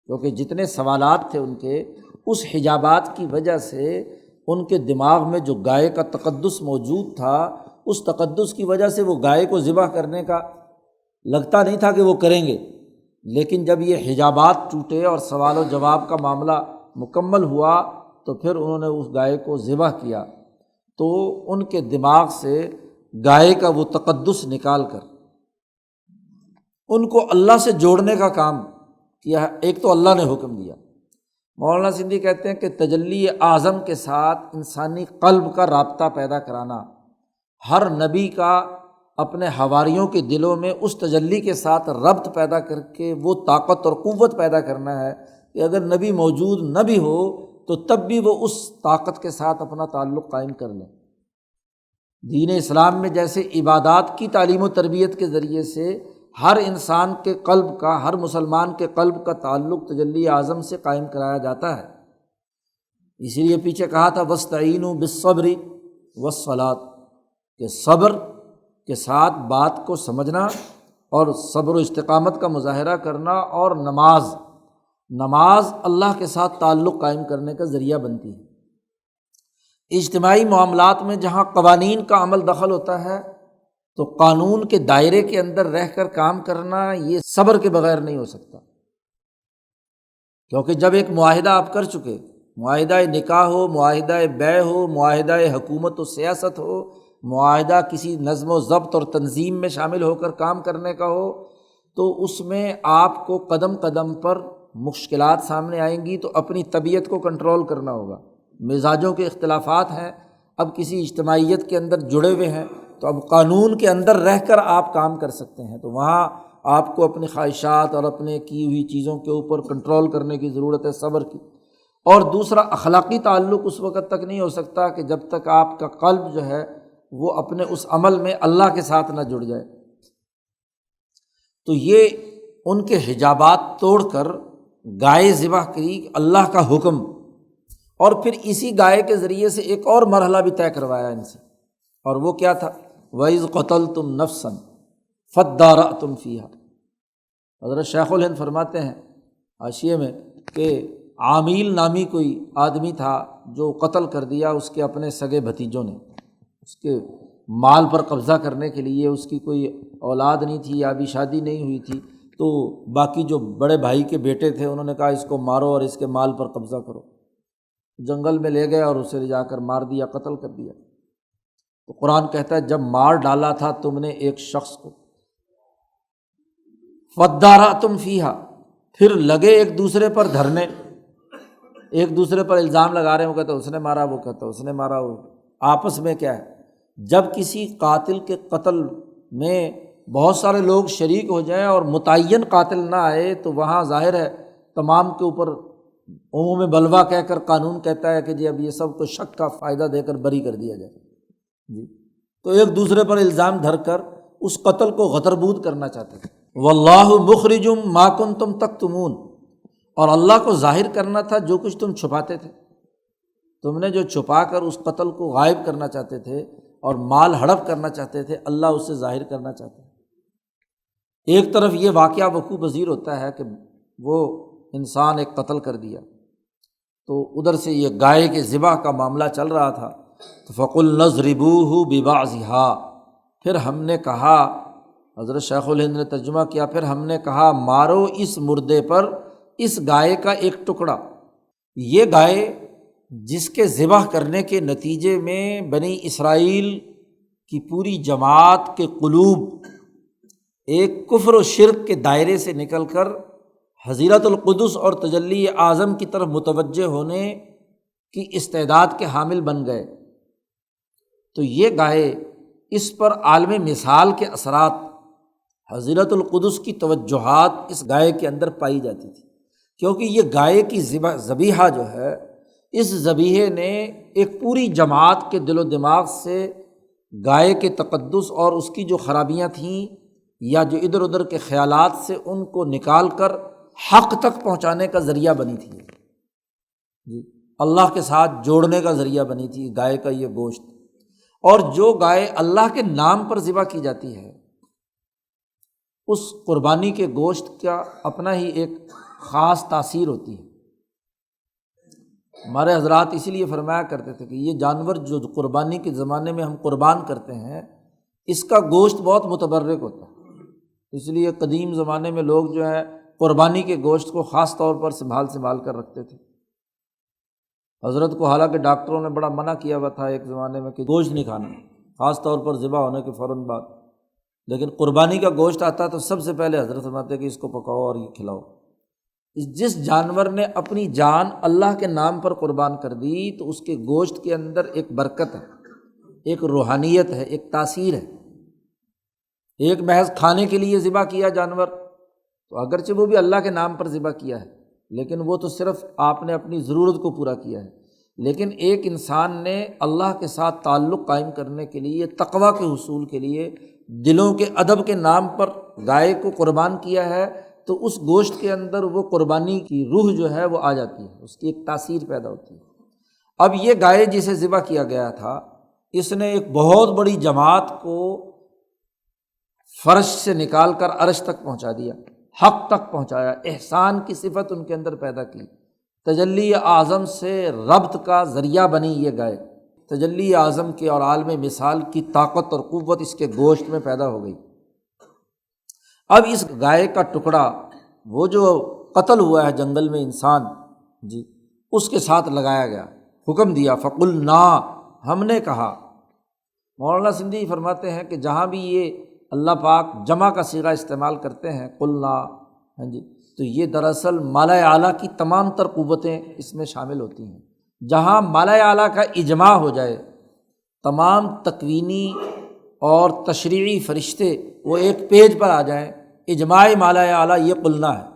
کیونکہ جتنے سوالات تھے ان کے، اس حجابات کی وجہ سے ان کے دماغ میں جو گائے کا تقدس موجود تھا، اس تقدس کی وجہ سے وہ گائے کو ذبح کرنے کا لگتا نہیں تھا کہ وہ کریں گے۔ لیکن جب یہ حجابات ٹوٹے اور سوال و جواب کا معاملہ مکمل ہوا تو پھر انہوں نے اس گائے کو ذبح کیا، تو ان کے دماغ سے گائے کا وہ تقدس نکال کر ان کو اللہ سے جوڑنے کا کام کیا۔ ایک تو اللہ نے حکم دیا، مولانا سندھی کہتے ہیں کہ تجلی اعظم کے ساتھ انسانی قلب کا رابطہ پیدا کرانا، ہر نبی کا اپنے حواریوں کے دلوں میں اس تجلی کے ساتھ ربط پیدا کر کے وہ طاقت اور قوت پیدا کرنا ہے کہ اگر نبی موجود نہ بھی ہو تو تب بھی وہ اس طاقت کے ساتھ اپنا تعلق قائم کر لیں۔ دین اسلام میں جیسے عبادات کی تعلیم و تربیت کے ذریعے سے ہر انسان کے قلب کا، ہر مسلمان کے قلب کا تعلق تجلی اعظم سے قائم کرایا جاتا ہے، اسی لیے پیچھے کہا تھا وَاسْتَعِینُوا بِالصَّبْرِ وَالصَّلَاةِ، کہ صبر کے ساتھ بات کو سمجھنا اور صبر و استقامت کا مظاہرہ کرنا، اور نماز اللہ کے ساتھ تعلق قائم کرنے کا ذریعہ بنتی ہے۔ اجتماعی معاملات میں جہاں قوانین کا عمل دخل ہوتا ہے تو قانون کے دائرے کے اندر رہ کر کام کرنا یہ صبر کے بغیر نہیں ہو سکتا، کیونکہ جب ایک معاہدہ آپ کر چکے، معاہدہ نکاح ہو، معاہدہ بیع ہو، معاہدہ حکومت و سیاست ہو، معاہدہ کسی نظم و ضبط اور تنظیم میں شامل ہو کر کام کرنے کا ہو، تو اس میں آپ کو قدم قدم پر مشکلات سامنے آئیں گی، تو اپنی طبیعت کو کنٹرول کرنا ہوگا۔ مزاجوں کے اختلافات ہیں، اب کسی اجتماعیت کے اندر جڑے ہوئے ہیں تو اب قانون کے اندر رہ کر آپ کام کر سکتے ہیں، تو وہاں آپ کو اپنی خواہشات اور اپنے کی ہوئی چیزوں کے اوپر کنٹرول کرنے کی ضرورت ہے، صبر کی۔ اور دوسرا، اخلاقی تعلق اس وقت تک نہیں ہو سکتا کہ جب تک آپ کا قلب جو ہے وہ اپنے اس عمل میں اللہ کے ساتھ نہ جڑ جائے۔ تو یہ ان کے حجابات توڑ کر گائے ذبح کی، اللہ کا حکم، اور پھر اسی گائے کے ذریعے سے ایک اور مرحلہ بھی طے کروایا ان سے، اور وہ کیا تھا؟ وَإِذْ قَتَلْتُمْ نَفْسًا فَادَّارَأْتُمْ فِيهَا۔ حضرت شیخ الہند فرماتے ہیں حاشیے میں کہ عامل نامی کوئی آدمی تھا جو قتل کر دیا اس کے اپنے سگے بھتیجوں نے، اس کے مال پر قبضہ کرنے کے لیے، اس کی کوئی اولاد نہیں تھی یا ابھی شادی نہیں ہوئی تھی، تو باقی جو بڑے بھائی کے بیٹے تھے انہوں نے کہا اس کو مارو اور اس کے مال پر قبضہ کرو، جنگل میں لے گئے اور اسے لے جا کر مار دیا، قتل کر دیا۔ تو قرآن کہتا ہے جب مار ڈالا تھا تم نے ایک شخص کو، فَادَّارَأْتُمْ فِيهَا، پھر لگے ایک دوسرے پر دھرنے، ایک دوسرے پر الزام لگا رہے ہیں، وہ کہتا ہے اس نے مارا، وہ کہتا ہے اس نے مارا، وہ آپس میں کیا ہے؟ جب کسی قاتل کے قتل میں بہت سارے لوگ شریک ہو جائیں اور متعین قاتل نہ آئے تو وہاں ظاہر ہے تمام کے اوپر عموم بلوا کہہ کر قانون کہتا ہے کہ جی اب یہ سب کو شک کا فائدہ دے کر بری کر دیا جائے۔ جی تو ایک دوسرے پر الزام دھر کر اس قتل کو غدربود کرنا چاہتے تھے۔ واللہ مخرج ما کنتم تکتمون، اور اللہ کو ظاہر کرنا تھا جو کچھ تم چھپاتے تھے۔ تم نے جو چھپا کر اس قتل کو غائب کرنا چاہتے تھے اور مال ہڑپ کرنا چاہتے تھے، اللہ اسے ظاہر کرنا چاہتے ہیں۔ ایک طرف یہ واقعہ وقوع پذیر ہوتا ہے کہ وہ انسان ایک قتل کر دیا، تو ادھر سے یہ گائے کے ذبح کا معاملہ چل رہا تھا، تو فَقُلْنَا اضْرِبُوهُ بِبَعْضِهَا، پھر ہم نے کہا، حضرت شیخ الہند نے ترجمہ کیا، پھر ہم نے کہا مارو اس مردے پر اس گائے کا ایک ٹکڑا۔ یہ گائے جس کے ذبح کرنے کے نتیجے میں بنی اسرائیل کی پوری جماعت کے قلوب ایک کفر و شرک کے دائرے سے نکل کر حضیرت القدس اور تجلی اعظم کی طرف متوجہ ہونے کی استعداد کے حامل بن گئے، تو یہ گائے، اس پر عالم مثال کے اثرات، حضرت القدس کی توجہات اس گائے کے اندر پائی جاتی تھی، کیونکہ یہ گائے کی ذبیحہ جو ہے، اس ذبیحے نے ایک پوری جماعت کے دل و دماغ سے گائے کے تقدس اور اس کی جو خرابیاں تھیں یا جو ادھر ادھر کے خیالات سے ان کو نکال کر حق تک پہنچانے کا ذریعہ بنی تھی، جی اللہ کے ساتھ جوڑنے کا ذریعہ بنی تھی گائے کا یہ گوشت۔ اور جو گائے اللہ کے نام پر ذبح کی جاتی ہے، اس قربانی کے گوشت کا اپنا ہی ایک خاص تاثیر ہوتی ہے۔ ہمارے حضرات اسی لیے فرمایا کرتے تھے کہ یہ جانور جو قربانی کے زمانے میں ہم قربان کرتے ہیں، اس کا گوشت بہت متبرک ہوتا ہے، اس لیے قدیم زمانے میں لوگ جو ہے قربانی کے گوشت کو خاص طور پر سنبھال کر رکھتے تھے۔ حضرت کو حالانکہ ڈاکٹروں نے بڑا منع کیا ہوا تھا ایک زمانے میں کہ گوشت نہیں کھانا، خاص طور پر ذبح ہونے کے فوراً بعد، لیکن قربانی کا گوشت آتا تو سب سے پہلے حضرت فرماتے کہ اس کو پکاؤ اور یہ کھلاؤ۔ جس جانور نے اپنی جان اللہ کے نام پر قربان کر دی تو اس کے گوشت کے اندر ایک برکت ہے، ایک روحانیت ہے، ایک تاثیر ہے۔ ایک محض کھانے کے لیے ذبح کیا جانور تو اگرچہ وہ بھی اللہ کے نام پر ذبح کیا ہے، لیکن وہ تو صرف آپ نے اپنی ضرورت کو پورا کیا ہے، لیکن ایک انسان نے اللہ کے ساتھ تعلق قائم کرنے کے لیے، تقویٰ کے حصول کے لیے، دلوں کے ادب کے نام پر گائے کو قربان کیا ہے، تو اس گوشت کے اندر وہ قربانی کی روح جو ہے وہ آ جاتی ہے، اس کی ایک تاثیر پیدا ہوتی ہے۔ اب یہ گائے جسے ذبح کیا گیا تھا، اس نے ایک بہت بڑی جماعت کو فرش سے نکال کر عرش تک پہنچا دیا، حق تک پہنچایا، احسان کی صفت ان کے اندر پیدا کی، تجلی اعظم سے ربط کا ذریعہ بنی یہ گائے، تجلی اعظم کے اور عالم مثال کی طاقت اور قوت اس کے گوشت میں پیدا ہو گئی۔ اب اس گائے کا ٹکڑا، وہ جو قتل ہوا ہے جنگل میں انسان، جی اس کے ساتھ لگایا گیا، حکم دیا، فقلنا، ہم نے کہا۔ مولانا سندھی فرماتے ہیں کہ جہاں بھی یہ اللہ پاک جمع کا صیغہ استعمال کرتے ہیں قلنا، ہاں جی، تو یہ دراصل مالا اعلیٰ کی تمام تر قوتیں اس میں شامل ہوتی ہیں۔ جہاں مالا اعلیٰ کا اجماع ہو جائے، تمام تکوینی اور تشریعی فرشتے وہ ایک پیج پر آ جائیں، اجماع مالا اعلیٰ یہ قلنا ہے،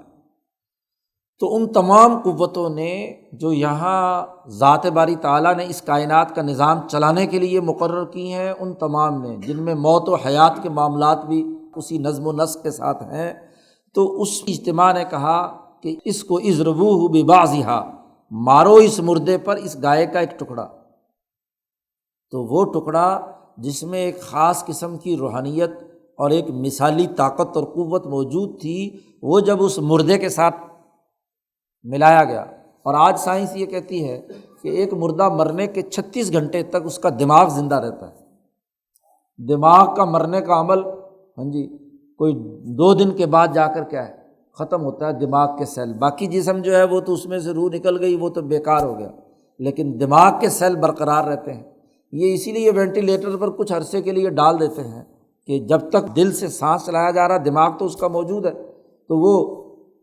تو ان تمام قوتوں نے جو یہاں ذات باری تعالیٰ نے اس کائنات کا نظام چلانے کے لیے مقرر کی ہیں، ان تمام نے، جن میں موت و حیات کے معاملات بھی اسی نظم و نسق کے ساتھ ہیں، تو اس اجتماع نے کہا کہ اس کو اضربوہ ببعضھا، مارو اس مردے پر اس گائے کا ایک ٹکڑا۔ تو وہ ٹکڑا جس میں ایک خاص قسم کی روحانیت اور ایک مثالی طاقت اور قوت موجود تھی، وہ جب اس مردے کے ساتھ ملایا گیا، اور آج سائنس یہ کہتی ہے کہ ایک مردہ مرنے کے 36 گھنٹے تک اس کا دماغ زندہ رہتا ہے۔ دماغ کا مرنے کا عمل، ہاں جی، کوئی 2 دن کے بعد جا کر کیا ہے ختم ہوتا ہے دماغ کے سیل، باقی جسم جو ہے وہ تو اس میں سے روح نکل گئی، وہ تو بیکار ہو گیا، لیکن دماغ کے سیل برقرار رہتے ہیں۔ یہ اسی لیے وینٹیلیٹر پر کچھ عرصے کے لیے ڈال دیتے ہیں کہ جب تک دل سے سانس چلایا جا رہا، دماغ تو اس کا موجود ہے، تو وہ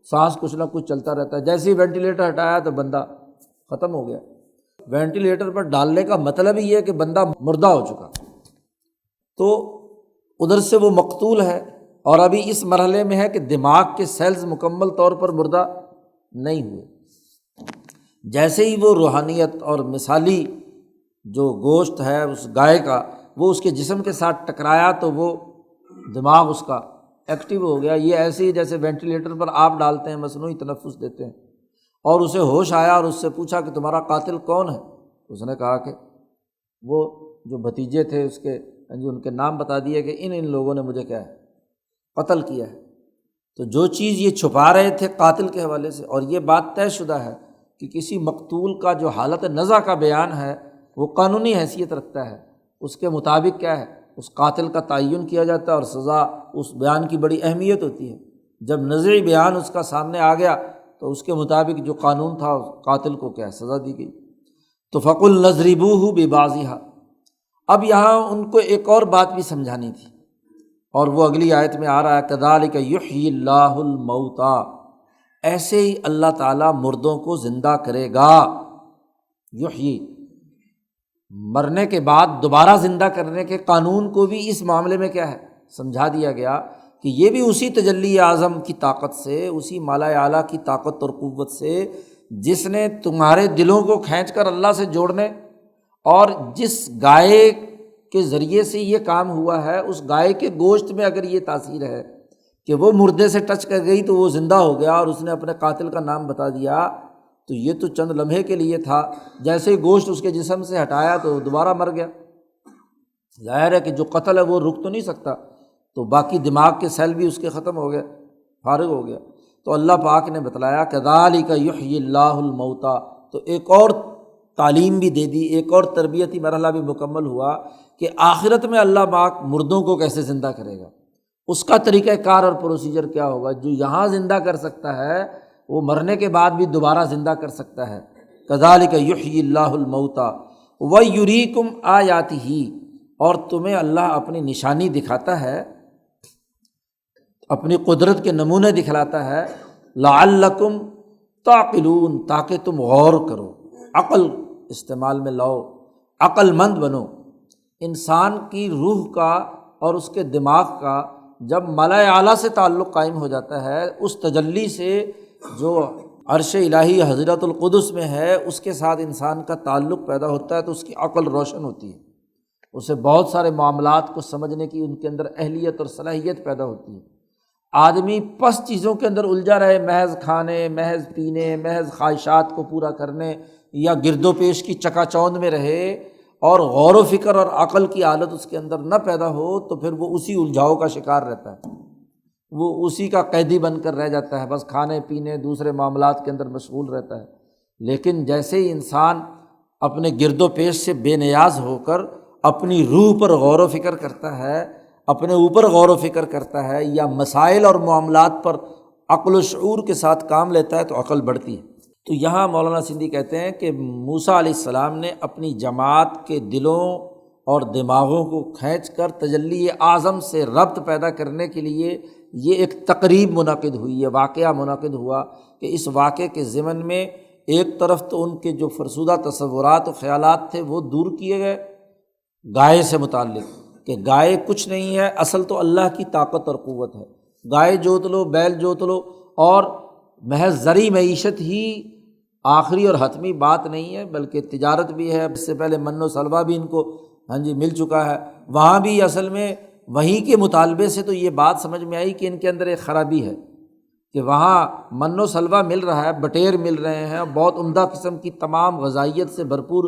سانس کچھ نہ کچھ چلتا رہتا ہے۔ جیسے ہی وینٹیلیٹر ہٹایا تو بندہ ختم ہو گیا۔ وینٹیلیٹر پر ڈالنے کا مطلب ہی ہے کہ بندہ مردہ ہو چکا، تو ادھر سے وہ مقتول ہے، اور ابھی اس مرحلے میں ہے کہ دماغ کے سیلز مکمل طور پر مردہ نہیں ہوئے۔ جیسے ہی وہ روحانیت اور مثالی جو گوشت ہے اس گائے کا وہ اس کے جسم کے ساتھ ٹکرایا تو وہ دماغ اس کا ایکٹیو ہو گیا۔ یہ ایسے ہی جیسے وینٹیلیٹر پر آپ ڈالتے ہیں، مصنوعی تنفس دیتے ہیں، اور اسے ہوش آیا اور اس سے پوچھا کہ تمہارا قاتل کون ہے؟ اس نے کہا کہ وہ جو بھتیجے تھے اس کے، ان کے نام بتا دیے کہ ان لوگوں نے مجھے کیا ہے قتل کیا ہے۔ تو جو چیز یہ چھپا رہے تھے قاتل کے حوالے سے، اور یہ بات طے شدہ ہے کہ کسی مقتول کا جو حالت نزع کا بیان ہے وہ قانونی حیثیت رکھتا ہے، اس کے مطابق کیا ہے اس قاتل کا تعین کیا جاتا ہے، اور سزا اس بیان کی بڑی اہمیت ہوتی ہے۔ جب نزعی بیان اس کا سامنے آ گیا تو اس کے مطابق جو قانون تھا قاتل کو کیا سزا دی گئی۔ تو فَقُلْنَا اضْرِبُوهُ بِبَعْضِهَا، اب یہاں ان کو ایک اور بات بھی سمجھانی تھی، اور وہ اگلی آیت میں آ رہا ہے كَذَلِكَ يُحْيِي اللَّهُ الْمَوْتَى، ایسے ہی اللہ تعالیٰ مردوں کو زندہ کرے گا۔ یحیی، مرنے کے بعد دوبارہ زندہ کرنے کے قانون کو بھی اس معاملے میں کیا ہے سمجھا دیا گیا کہ یہ بھی اسی تجلی اعظم کی طاقت سے، اسی مالا اعلیٰ کی طاقت اور قوت سے جس نے تمہارے دلوں کو کھینچ کر اللہ سے جوڑنے، اور جس گائے کے ذریعے سے یہ کام ہوا ہے، اس گائے کے گوشت میں اگر یہ تاثیر ہے کہ وہ مردے سے ٹچ کر گئی تو وہ زندہ ہو گیا اور اس نے اپنے قاتل کا نام بتا دیا، تو یہ تو چند لمحے کے لیے تھا، جیسے ہی گوشت اس کے جسم سے ہٹایا تو دوبارہ مر گیا۔ ظاہر ہے کہ جو قتل ہے وہ رک تو نہیں سکتا، تو باقی دماغ کے سیل بھی اس کے ختم ہو گئے، فارغ ہو گیا۔ تو اللہ پاک نے بتلایا كَذَلِكَ يُحْيِي اللَّهُ الْمَوْتَى، تو ایک اور تعلیم بھی دے دی، ایک اور تربیتی مرحلہ بھی مکمل ہوا کہ آخرت میں اللہ پاک مردوں کو کیسے زندہ کرے گا، اس کا طریقہ کار اور پروسیجر کیا ہوگا۔ جو یہاں زندہ کر سکتا ہے وہ مرنے کے بعد بھی دوبارہ زندہ کر سکتا ہے۔ كَذَلِكَ يُحْيِي اللَّهُ الْمَوْتَى وَيُرِيكُمْ آيَاتِهِ، اور تمہیں اللہ اپنی نشانی دکھاتا ہے، اپنی قدرت کے نمونے دکھلاتا ہے، لعلکم تعقلون، تاکہ تم غور کرو، عقل استعمال میں لاؤ، عقل مند بنو۔ انسان کی روح کا اور اس کے دماغ کا جب ملأ اعلیٰ سے تعلق قائم ہو جاتا ہے، اس تجلی سے جو عرش الہی حضرت القدس میں ہے اس کے ساتھ انسان کا تعلق پیدا ہوتا ہے، تو اس کی عقل روشن ہوتی ہے، اسے بہت سارے معاملات کو سمجھنے کی ان کے اندر اہلیت اور صلاحیت پیدا ہوتی ہے۔ آدمی پس چیزوں کے اندر الجھا رہے، محض کھانے، محض پینے، محض خواہشات کو پورا کرنے، یا گرد و پیش کی چکا چوند میں رہے، اور غور و فکر اور عقل کی حالت اس کے اندر نہ پیدا ہو، تو پھر وہ اسی الجھاؤ کا شکار رہتا ہے، وہ اسی کا قیدی بن کر رہ جاتا ہے، بس کھانے پینے دوسرے معاملات کے اندر مشغول رہتا ہے۔ لیکن جیسے ہی انسان اپنے گرد و پیش سے بے نیاز ہو کر اپنی روح پر غور و فکر کرتا ہے، اپنے اوپر غور و فکر کرتا ہے، یا مسائل اور معاملات پر عقل و شعور کے ساتھ کام لیتا ہے، تو عقل بڑھتی ہے۔ تو یہاں مولانا سندھی کہتے ہیں کہ موسیٰ علیہ السلام نے اپنی جماعت کے دلوں اور دماغوں کو کھینچ کر تجلی اعظم سے ربط پیدا کرنے کے لیے یہ ایک تقریب منعقد ہوئی، یہ واقعہ منعقد ہوا کہ اس واقعے کے ضمن میں ایک طرف تو ان کے جو فرسودہ تصورات و خیالات تھے وہ دور کیے گئے گائے سے متعلق، کہ گائے کچھ نہیں ہے، اصل تو اللہ کی طاقت اور قوت ہے۔ گائے جوت لو، بیل جوت لو، اور محض زرعی معیشت ہی آخری اور حتمی بات نہیں ہے، بلکہ تجارت بھی ہے۔ اس سے پہلے من و سلوہ بھی ان کو مل چکا ہے، وہاں بھی اصل میں وہیں کے مطالبے سے تو یہ بات سمجھ میں آئی کہ ان کے اندر ایک خرابی ہے، کہ وہاں من و سلوہ مل رہا ہے، بٹیر مل رہے ہیں، بہت عمدہ قسم کی تمام غذائیت سے بھرپور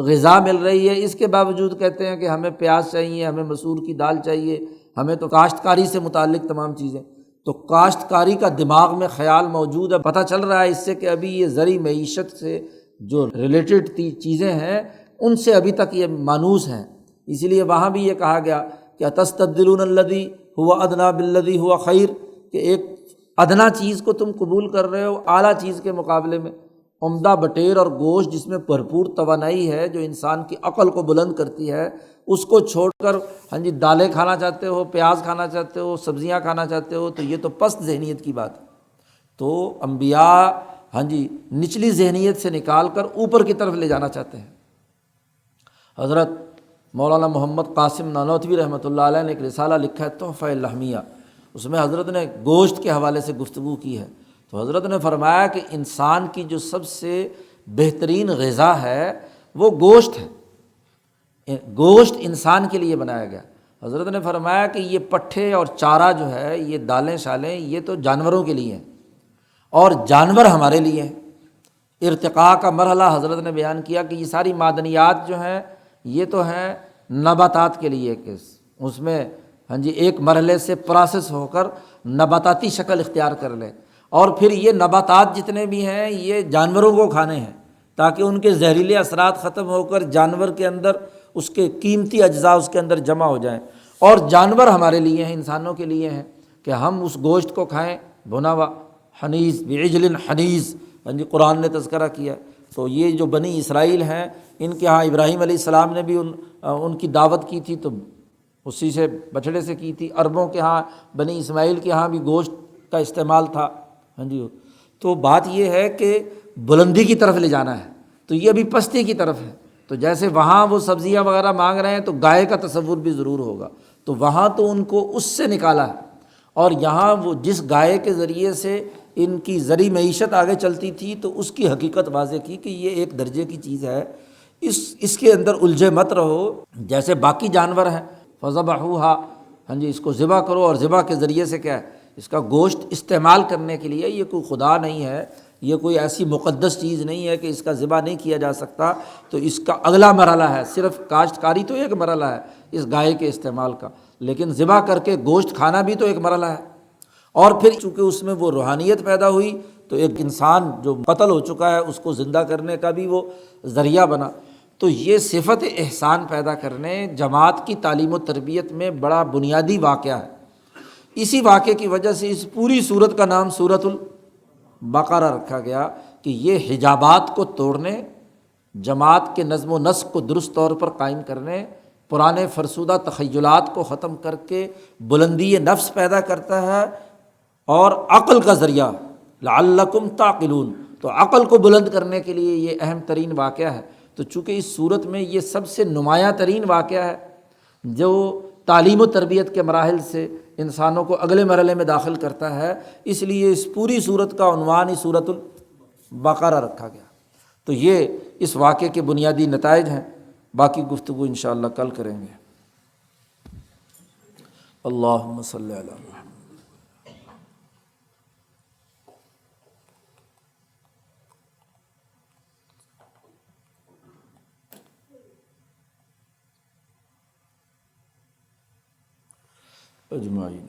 غذا مل رہی ہے، اس کے باوجود کہتے ہیں کہ ہمیں پیاز چاہیے، ہمیں مسور کی دال چاہیے، ہمیں تو کاشتکاری سے متعلق تمام چیزیں۔ تو کاشتکاری کا دماغ میں خیال موجود ہے، پتہ چل رہا ہے اس سے کہ ابھی یہ زرعی معیشت سے جو ریلیٹڈ چیزیں ہیں ان سے ابھی تک یہ مانوس ہیں، اس لیے وہاں بھی یہ کہا گیا کہ اتستبدلون الذی هو ادنی بالذی هو خیر، کہ ایک ادنا چیز کو تم قبول کر رہے ہو اعلیٰ چیز کے مقابلے میں۔ عمدہ بٹیر اور گوشت جس میں بھرپور توانائی ہے، جو انسان کی عقل کو بلند کرتی ہے، اس کو چھوڑ کر دالیں کھانا چاہتے ہو، پیاز کھانا چاہتے ہو، سبزیاں کھانا چاہتے ہو، تو یہ تو پست ذہنیت کی بات ہے۔ تو انبیاء نچلی ذہنیت سے نکال کر اوپر کی طرف لے جانا چاہتے ہیں۔ حضرت مولانا محمد قاسم نانوتوی رحمۃ اللہ علیہ نے ایک رسالہ لکھا ہے تحفہ اللحمیہ، اس میں حضرت نے گوشت کے حوالے سے گفتگو کی ہے، تو حضرت نے فرمایا کہ انسان کی جو سب سے بہترین غذا ہے وہ گوشت ہے۔ گوشت انسان کے لیے بنایا گیا۔ حضرت نے فرمایا کہ یہ پٹھے اور چارہ جو ہے، یہ دالیں شالیں، یہ تو جانوروں کے لیے ہیں اور جانور ہمارے لیے ہیں۔ ارتقاء کا مرحلہ حضرت نے بیان کیا کہ یہ ساری معدنیات جو ہیں یہ تو ہیں نباتات کے لیے، کہ اس میں ایک مرحلے سے پروسیس ہو کر نباتاتی شکل اختیار کر لیں، اور پھر یہ نباتات جتنے بھی ہیں یہ جانوروں کو کھانے ہیں تاکہ ان کے زہریلے اثرات ختم ہو کر جانور کے اندر اس کے قیمتی اجزاء اس کے اندر جمع ہو جائیں، اور جانور ہمارے لیے ہیں، انسانوں کے لیے ہیں کہ ہم اس گوشت کو کھائیں بھنا ہوا حنیذ بعجل حنیذ، قرآن نے تذکرہ کیا۔ تو یہ جو بنی اسرائیل ہیں، ان کے ہاں ابراہیم علیہ السلام نے بھی ان کی دعوت کی تھی تو اسی سے بچڑے سے کی تھی۔ عربوں کے ہاں، بنی اسماعیل کے ہاں بھی گوشت کا استعمال تھا۔ تو بات یہ ہے کہ بلندی کی طرف لے جانا ہے، تو یہ ابھی پستی کی طرف ہے۔ تو جیسے وہاں وہ سبزیاں وغیرہ مانگ رہے ہیں تو گائے کا تصور بھی ضرور ہوگا، تو وہاں تو ان کو اس سے نکالا ہے، اور یہاں وہ جس گائے کے ذریعے سے ان کی زرعی معیشت آگے چلتی تھی تو اس کی حقیقت واضح کی کہ یہ ایک درجے کی چیز ہے، اس کے اندر الجھے مت رہو، جیسے باقی جانور ہیں فذبحوها، اس کو ذبح کرو، اور ذبح کے ذریعے سے کیا ہے، اس کا گوشت استعمال کرنے کے لیے، یہ کوئی خدا نہیں ہے، یہ کوئی ایسی مقدس چیز نہیں ہے کہ اس کا ذبح نہیں کیا جا سکتا۔ تو اس کا اگلا مرحلہ ہے، صرف کاشتکاری تو ایک مرحلہ ہے اس گائے کے استعمال کا، لیکن ذبح کر کے گوشت کھانا بھی تو ایک مرحلہ ہے، اور پھر چونکہ اس میں وہ روحانیت پیدا ہوئی تو ایک انسان جو قتل ہو چکا ہے اس کو زندہ کرنے کا بھی وہ ذریعہ بنا۔ تو یہ صفت احسان پیدا کرنے جماعت کی تعلیم و تربیت میں بڑا بنیادی واقعہ ہے۔ اسی واقعے کی وجہ سے اس پوری سورت کا نام سورۃ البقرہ رکھا گیا کہ یہ حجابات کو توڑنے، جماعت کے نظم و نسق کو درست طور پر قائم کرنے، پرانے فرسودہ تخیلات کو ختم کر کے بلندی نفس پیدا کرتا ہے، اور عقل کا ذریعہ لعلکم تعقلون، تو عقل کو بلند کرنے کے لیے یہ اہم ترین واقعہ ہے۔ تو چونکہ اس صورت میں یہ سب سے نمایاں ترین واقعہ ہے جو تعلیم و تربیت کے مراحل سے انسانوں کو اگلے مرحلے میں داخل کرتا ہے، اس لیے اس پوری صورت کا عنوان ہی سورۃ البقرہ رکھا گیا۔ تو یہ اس واقعے کے بنیادی نتائج ہیں، باقی گفتگو انشاءاللہ کل کریں گے۔ اللہم صلی علی محمد۔ اجمعین۔